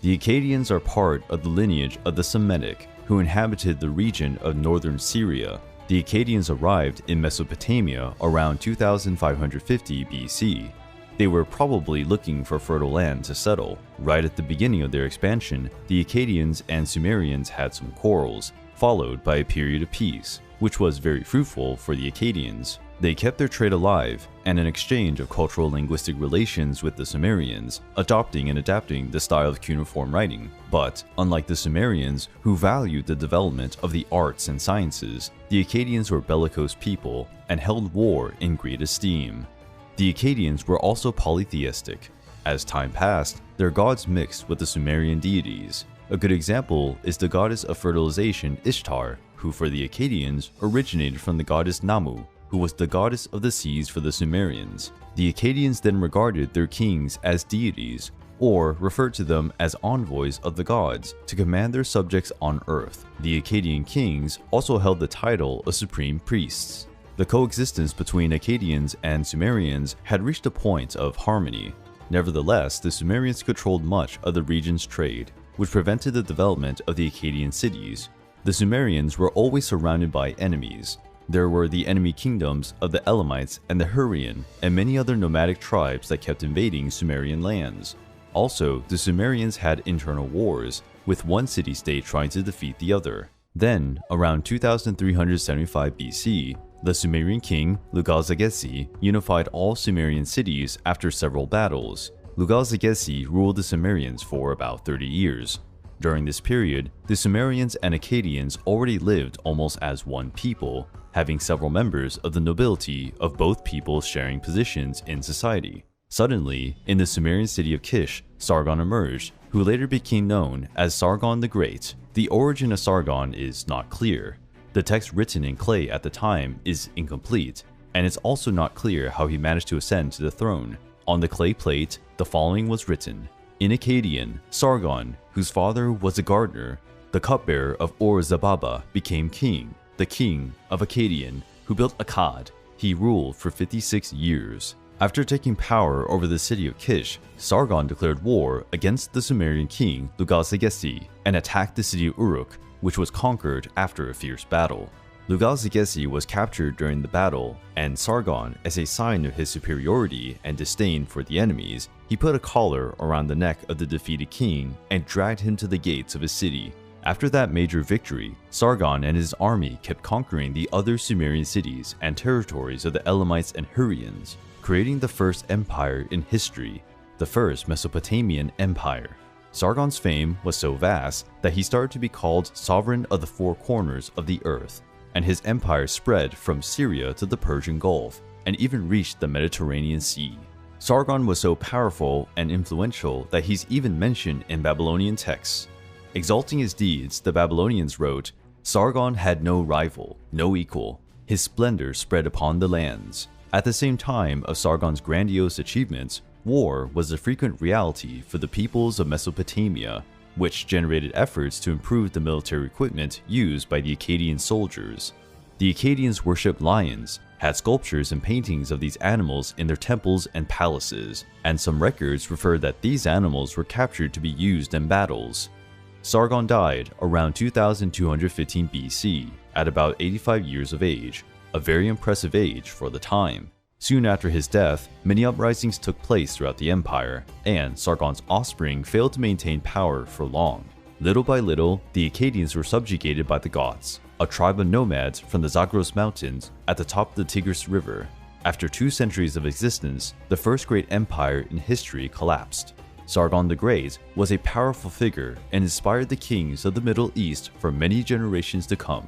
The Akkadians are part of the lineage of the Semitic, who inhabited the region of northern Syria. The Akkadians arrived in Mesopotamia around 2550 BC. They were probably looking for fertile land to settle. Right at the beginning of their expansion, the Akkadians and Sumerians had some quarrels, followed by a period of peace, which was very fruitful for the Akkadians. They kept their trade alive and an exchange of cultural linguistic relations with the Sumerians, adopting and adapting the style of cuneiform writing. But, unlike the Sumerians, who valued the development of the arts and sciences, the Akkadians were bellicose people and held war in great esteem. The Akkadians were also polytheistic. As time passed, their gods mixed with the Sumerian deities. A good example is the goddess of fertilization Ishtar, who for the Akkadians originated from the goddess Namu, who was the goddess of the seas for the Sumerians. The Akkadians then regarded their kings as deities, or referred to them as envoys of the gods to command their subjects on earth. The Akkadian kings also held the title of supreme priests. The coexistence between Akkadians and Sumerians had reached a point of harmony. Nevertheless, the Sumerians controlled much of the region's trade, which prevented the development of the Akkadian cities. The Sumerians were always surrounded by enemies. There were the enemy kingdoms of the Elamites and the Hurrian, and many other nomadic tribes that kept invading Sumerian lands. Also, the Sumerians had internal wars, with one city-state trying to defeat the other. Then, around 2375 BC, the Sumerian king, Lugal-Zaggisi, unified all Sumerian cities after several battles. Lugal-Zaggisi ruled the Sumerians for about 30 years. During this period, the Sumerians and Akkadians already lived almost as one people, having several members of the nobility of both peoples sharing positions in society. Suddenly, in the Sumerian city of Kish, Sargon emerged, who later became known as Sargon the Great. The origin of Sargon is not clear. The text written in clay at the time is incomplete, and it's also not clear how he managed to ascend to the throne. On the clay plate, the following was written: in Akkadian, Sargon, whose father was a gardener, the cupbearer of Ur-Zababa, became king, the king of Akkadian, who built Akkad. He ruled for 56 years. After taking power over the city of Kish, Sargon declared war against the Sumerian king Lugal-Zaggisi and attacked the city of Uruk, which was conquered after a fierce battle. Lugal-Zaggisi was captured during the battle, and Sargon, as a sign of his superiority and disdain for the enemies, he put a collar around the neck of the defeated king and dragged him to the gates of his city. After that major victory, Sargon and his army kept conquering the other Sumerian cities and territories of the Elamites and Hurrians, creating the first empire in history, the first Mesopotamian empire. Sargon's fame was so vast that he started to be called sovereign of the four corners of the earth, and his empire spread from Syria to the Persian Gulf and even reached the Mediterranean Sea. Sargon was so powerful and influential that he's even mentioned in Babylonian texts. Exalting his deeds, the Babylonians wrote, "Sargon had no rival, no equal. His splendor spread upon the lands." At the same time of Sargon's grandiose achievements, war was a frequent reality for the peoples of Mesopotamia, which generated efforts to improve the military equipment used by the Akkadian soldiers. The Akkadians worshipped lions, had sculptures and paintings of these animals in their temples and palaces, and some records refer that these animals were captured to be used in battles. Sargon died around 2215 BC at about 85 years of age, a very impressive age for the time. Soon after his death, many uprisings took place throughout the empire, and Sargon's offspring failed to maintain power for long. Little by little, the Akkadians were subjugated by the Goths, a tribe of nomads from the Zagros Mountains at the top of the Tigris River. After 2 centuries of existence, the first great empire in history collapsed. Sargon the Great was a powerful figure and inspired the kings of the Middle East for many generations to come.